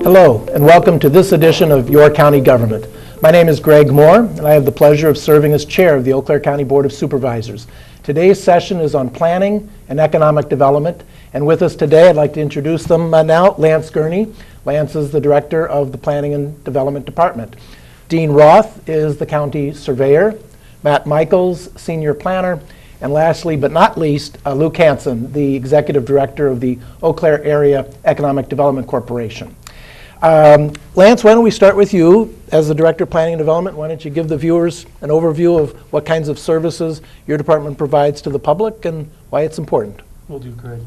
Hello, and welcome to this edition of Your County Government. My name is Greg Moore, and I have the pleasure of serving as chair of the Eau Claire County Board of Supervisors. Today's session is on planning and economic development, and with us today, I'd like to introduce them now. Lance Gurney. Lance is the director of the Planning and Development Department. Dean Roth is the county surveyor. Matt Michels, senior planner. And lastly, but not least, Luke Hanson, the executive director of the Eau Claire Area Economic Development Corporation. Lance, why don't we start with you as the Director of Planning and Development? Why don't you give the viewers an overview of what kinds of services your department provides to the public and why it's important? Will do, Greg.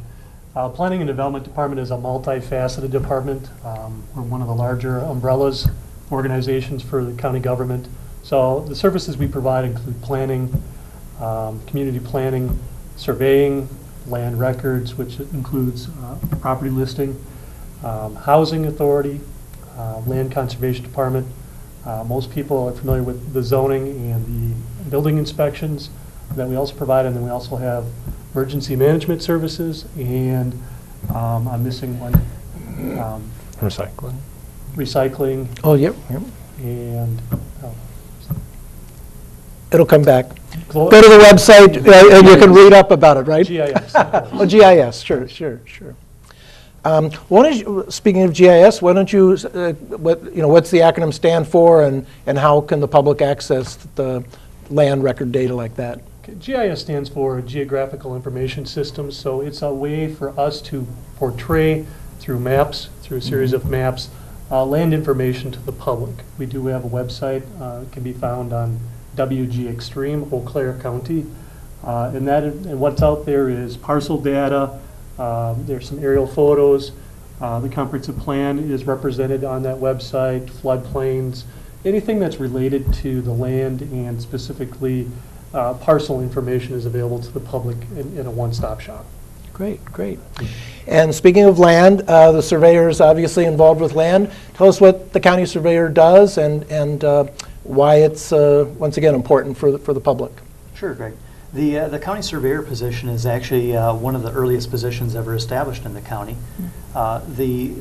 Planning and Development Department is a multifaceted department. We're one of the larger umbrellas organizations for the county government. So the services we provide include planning, community planning, surveying, land records, which includes property listing, housing authority, land conservation department. Most people are familiar with the zoning and the building inspections that we also provide, and then we also have emergency management services, and I'm missing one. Recycling. Oh, yep. And it'll come back. Go to the website and you can read up about it, right? GIS. Oh, GIS, sure. Speaking of GIS, why don't you, what's the acronym stand for, and how can the public access the land record data like that? Okay, GIS stands for Geographical Information Systems, so it's a way for us to portray through maps, through a series of maps, land information to the public. We do have a website, it can be found on WG Extreme, Eau Claire County, and what's out there is parcel data. There's some aerial photos. The comprehensive plan is represented on that website, floodplains, anything that's related to the land, and specifically parcel information is available to the public in a one-stop shop. Great. And speaking of land, the surveyor is obviously involved with land. Tell us what the county surveyor does and why it's, once again, important for the public. Sure, Greg. The county surveyor position is actually one of the earliest positions ever established in the county. The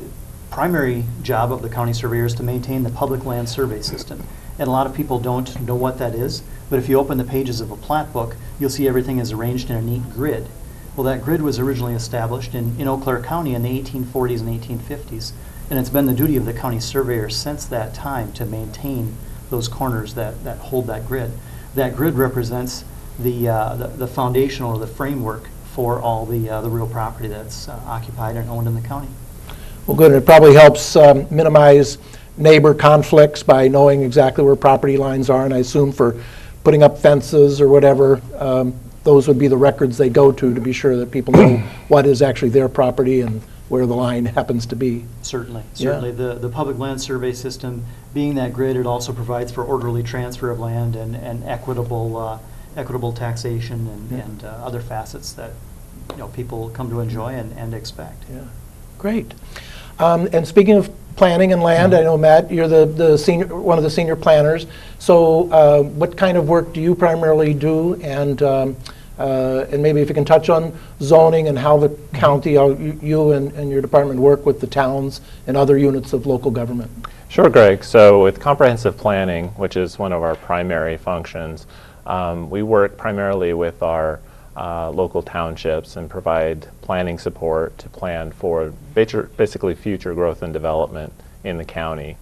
primary job of the county surveyor is to maintain the public land survey system. And a lot of people don't know what that is, but if you open the pages of a plat book, you'll see everything is arranged in a neat grid. Well, that grid was originally established in Eau Claire County in the 1840s and 1850s, and it's been the duty of the county surveyor since that time to maintain those corners that hold that grid. That grid represents the foundational or the framework for all the real property that's occupied and owned in the county. Well, good. It probably helps minimize neighbor conflicts by knowing exactly where property lines are, and I assume for putting up fences or whatever, those would be the records they go to be sure that people know what is actually their property and where the line happens to be. Certainly. The public land survey system, being that grid, it also provides for orderly transfer of land and equitable taxation and other facets that people come to enjoy and expect. Yeah, great. And speaking of planning and land, I know, Matt, you're one of the senior planners. So what kind of work do you primarily do, and maybe if you can touch on zoning and how the county, you and your department work with the towns and other units of local government? Sure, Greg. So with comprehensive planning, which is one of our primary functions, we work primarily with our local townships and provide planning support to plan for basically future growth and development in the county.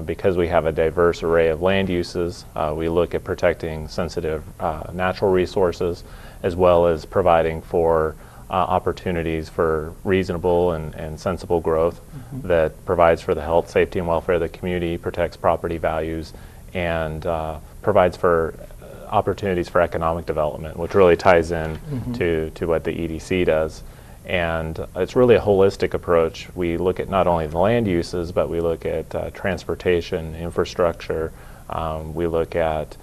Because we have a diverse array of land uses, we look at protecting sensitive natural resources, as well as providing for opportunities for reasonable and sensible growth that provides for the health, safety, and welfare of the community, protects property values, and provides for opportunities for economic development, which really ties in to what the EDC does. And it's really a holistic approach. We look at not only the land uses, but we look at transportation, infrastructure. We look at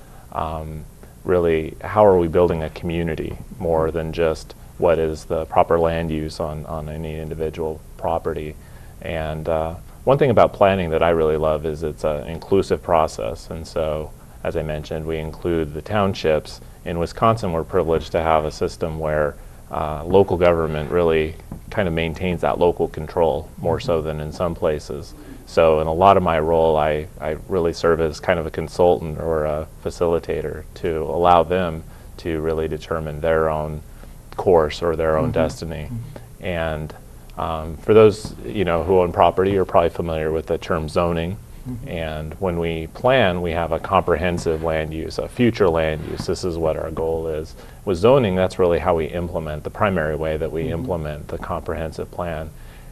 really how are we building a community more than just what is the proper land use on any individual property. And one thing about planning that I really love is it's an inclusive process. And so, as I mentioned, we include the townships. In Wisconsin, we're privileged to have a system where local government really kind of maintains that local control more so than in some places. So in a lot of my role, I really serve as kind of a consultant or a facilitator to allow them to really determine their own course or their own destiny. And for those who own property, you're probably familiar with the term zoning. And when we plan, we have a comprehensive land use, a future land use. This is what our goal is. With zoning, that's really how we implement, the primary way that we implement the comprehensive plan.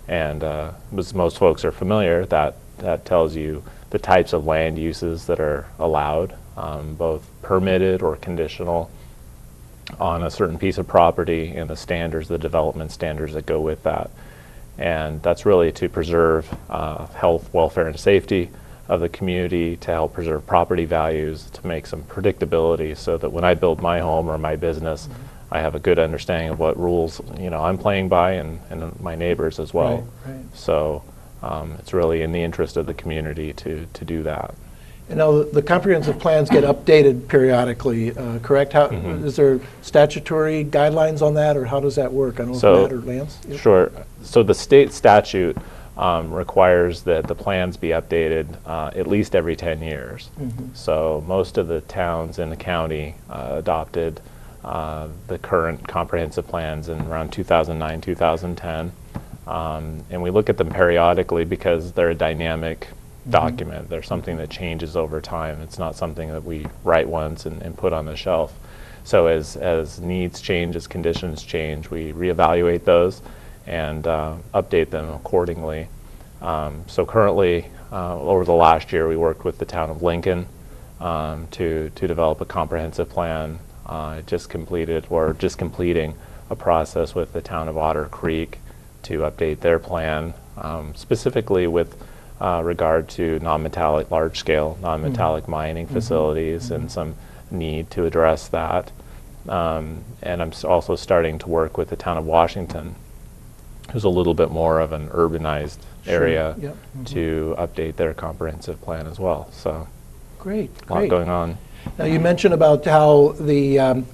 And as most folks are familiar, that tells you the types of land uses that are allowed, both permitted or conditional on a certain piece of property, and the standards, the development standards that go with that. And that's really to preserve health, welfare, and safety of the community, to help preserve property values, to make some predictability so that when I build my home or my business, I have a good understanding of what rules I'm playing by, and my neighbors as well. Right, right. So it's really in the interest of the community to do that. The comprehensive plans get updated periodically, correct? How, is there statutory guidelines on that, or how does that work? I don't know if Matt or Lance? Yep. Sure. So the state statute requires that the plans be updated at least every 10 years. So most of the towns in the county adopted the current comprehensive plans in around 2009, 2010. And we look at them periodically because they're a dynamic document. They're something that changes over time. It's not something that we write once and put on the shelf. So as needs change, as conditions change, we reevaluate those and update them accordingly. So currently, over the last year, we worked with the town of Lincoln to develop a comprehensive plan. Just completing a process with the town of Otter Creek to update their plan, specifically with regard to non-metallic, large-scale non-metallic mining facilities, and some need to address that. And I'm also starting to work with the town of Washington, who's a little bit more of an urbanized area, to update their comprehensive plan as well. So Great. a lot going on. Now, you mentioned about how the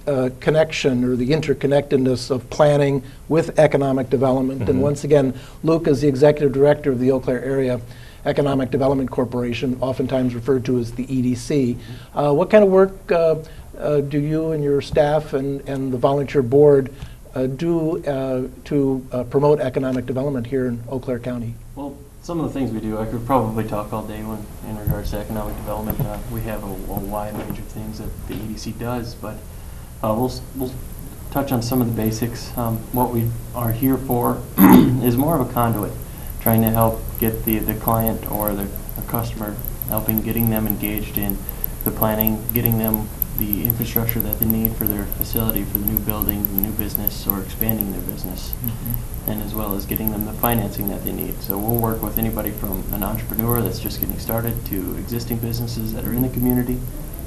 connection or the interconnectedness of planning with economic development. And once again, Luke is the executive director of the Eau Claire Area Economic Development Corporation, oftentimes referred to as the EDC. What kind of work do you and your staff and the volunteer board do to promote economic development here in Eau Claire County? Well, some of the things we do, I could probably talk all day in regards to economic development. We have a wide range of things that the EDC does, but we'll touch on some of the basics. What we are here for is more of a conduit, trying to help get the client or the customer, getting them engaged in the planning, getting them the infrastructure that they need for their facility, for the new building, the new business, or expanding their business, and as well as getting them the financing that they need. So we'll work with anybody from an entrepreneur that's just getting started to existing businesses that are in the community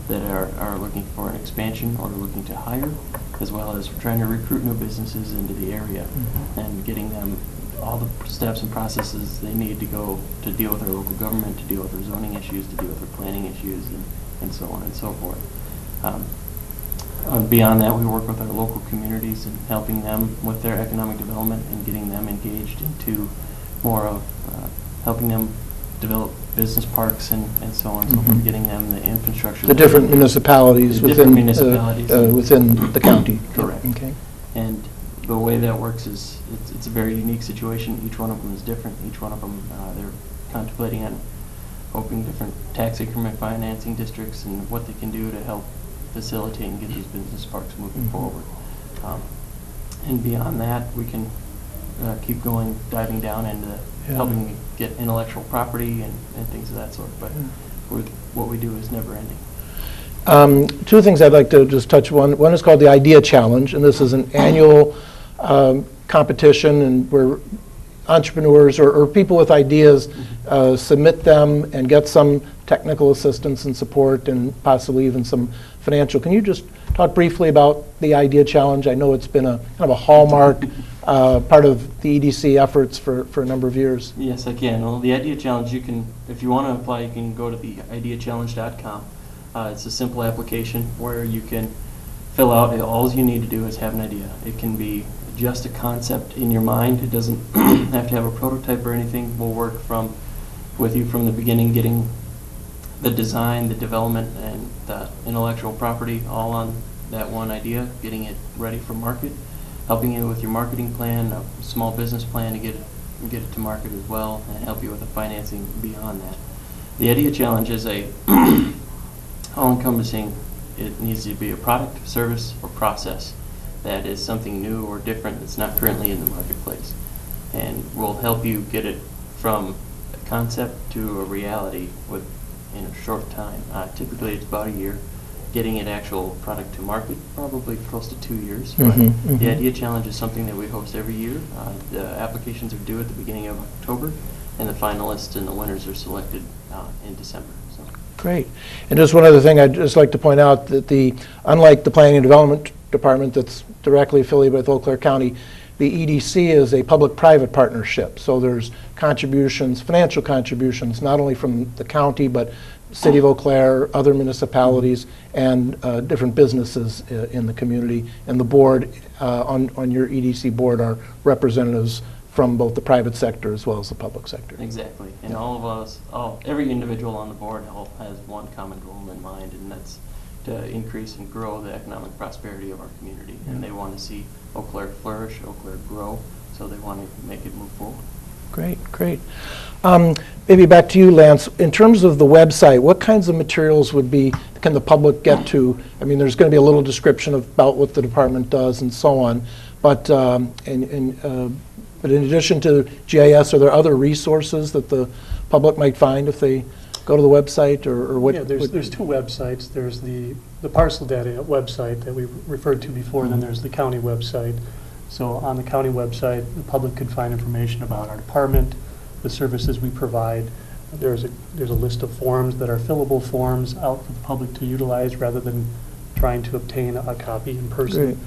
that are looking for an expansion or looking to hire, as well as trying to recruit new businesses into the area and getting them all the steps and processes they need to go to deal with their local government, to deal with their zoning issues, to deal with their planning issues, and so on and so forth. Beyond that, we work with our local communities and helping them with their economic development and getting them engaged into more of helping them develop business parks and so on and so forth, getting them the infrastructure. The different municipalities within the county. Correct. Okay. And the way that works is it's a very unique situation. Each one of them is different. Each one of them, they're contemplating on opening different tax increment financing districts and what they can do to help facilitate and get these business parks moving forward. And beyond that, we can keep going, diving down into helping get intellectual property and things of that sort. But what we do is never ending. Two things I'd like to just touch on. One is called the Idea Challenge, and this is an annual competition, and where entrepreneurs or people with ideas submit them and get some technical assistance and support and possibly even some financial. Can you just talk briefly about the Idea Challenge? I know it's been a kind of a hallmark part of the EDC efforts for a number of years. Yes, I can. Well, the Idea Challenge, you can, if you want to apply, you can go to the ideachallenge.com. It's a simple application where you can fill out. All you need to do is have an idea. It can be just a concept in your mind. It doesn't have to have a prototype or anything. We'll work with you from the beginning, getting the design, the development, and the intellectual property all on that one idea, getting it ready for market, helping you with your marketing plan, a small business plan to get it to market as well, and help you with the financing beyond that. The idea challenge is a all-encompassing. It needs to be a product, service, or process that is something new or different that's not currently in the marketplace. And we'll help you get it from a concept to a reality in a short time. Typically it's about a year. Getting an actual product to market, probably close to 2 years. But the Idea Challenge is something that we host every year. The applications are due at the beginning of October, and the finalists and the winners are selected in December. So. Great. And just one other thing, I'd just like to point out that unlike the Planning and Development Department that's directly affiliated with Eau Claire County, the EDC is a public-private partnership. So there's contributions, financial contributions, not only from the county, but City of Eau Claire, other municipalities, and different businesses in the community. And the board, on your EDC board, are representatives from both the private sector as well as the public sector. Exactly. And all of us, every individual on the board has one common goal in mind, and that's to increase and grow the economic prosperity of our community. And they want to see Eau Claire flourish, Eau Claire grow, so they want to make it move forward. Great, great. Maybe back to you, Lance. In terms of the website, what kinds of materials can the public get to? I mean, there's going to be a little description about what the department does and so on, but in addition to GIS, are there other resources that the public might find if they go to the website, or what? Yeah, there's two websites. There's the parcel data website that we referred to before, and then there's the county website. So on the county website, the public could find information about our department, the services we provide. There's a list of forms that are fillable forms out for the public to utilize rather than trying to obtain a copy in person.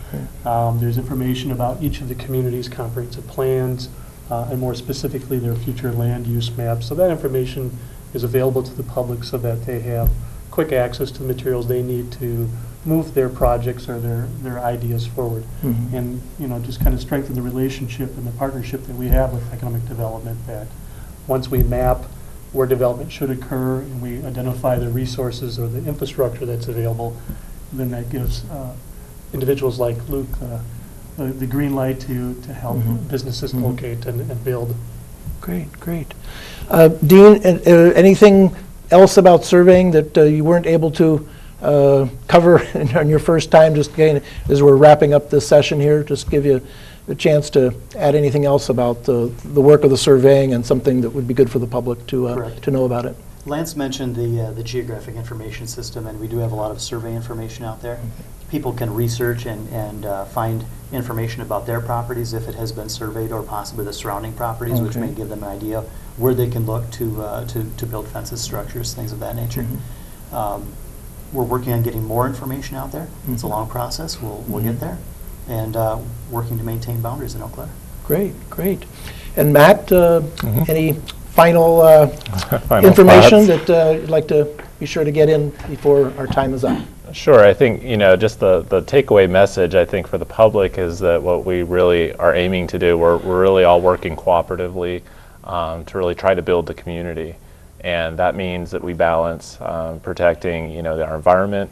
There's information about each of the community's comprehensive plans, and more specifically their future land use maps. So that information is available to the public so that they have quick access to the materials they need to move their projects or their ideas forward. And just kind of strengthen the relationship and the partnership that we have with economic development, that once we map where development should occur and we identify the resources or the infrastructure that's available, then that gives individuals like Luke the green light to help businesses locate and build. Great, great. Dean, anything else about surveying that you weren't able to cover on your first time, just again, as we're wrapping up this session here, just give you a chance to add anything else about the work of the surveying and something that would be good for the public to know about it. Lance mentioned the geographic information system, and we do have a lot of survey information out there. People can research and find information about their properties if it has been surveyed, or possibly the surrounding properties, which may give them an idea where they can look to build fences, structures, things of that nature. We're working on getting more information out there. It's a long process. We'll get there, and working to maintain boundaries in Eau Claire. Great, great. And Matt, any final information thoughts that you'd like to be sure to get in before our time is up? Sure. I think, just the takeaway message, I think, for the public is that what we really are aiming to do, we're really all working cooperatively to really try to build the community. And that means that we balance protecting, our environment,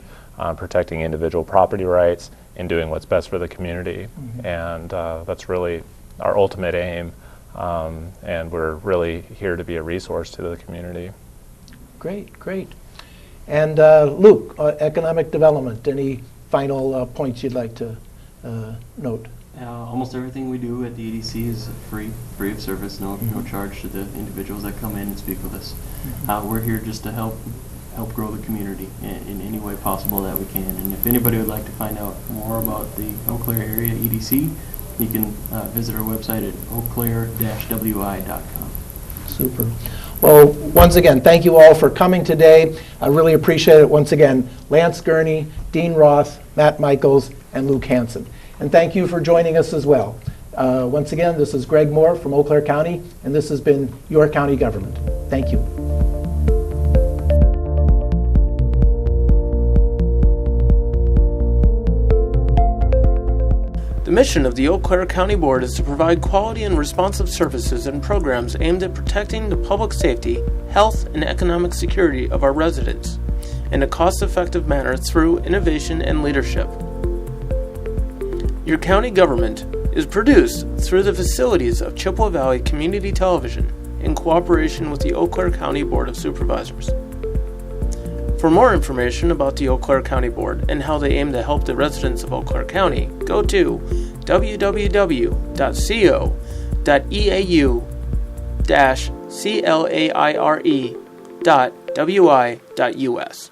protecting individual property rights, and doing what's best for the community. And that's really our ultimate aim. And we're really here to be a resource to the community. Great, great. And Luke, economic development, any final points you'd like to note? Almost everything we do at the EDC is free of service, no charge to the individuals that come in and speak with us. We're here just to help grow the community in any way possible that we can. And if anybody would like to find out more about the Eau Claire area EDC, you can visit our website at eauclaire-wi.com. Super. Well, once again, thank you all for coming today. I really appreciate it. Once again, Lance Gurney, Dean Roth, Matt Michels, and Luke Hanson. And thank you for joining us as well. Once again, this is Greg Moore from Eau Claire County, and this has been Your County Government. Thank you. The mission of the Eau Claire County Board is to provide quality and responsive services and programs aimed at protecting the public safety, health, and economic security of our residents in a cost-effective manner through innovation and leadership. Your county government is produced through the facilities of Chippewa Valley Community Television in cooperation with the Eau Claire County Board of Supervisors. For more information about the Eau Claire County Board and how they aim to help the residents of Eau Claire County, go to www.co.eau-claire.wi.us.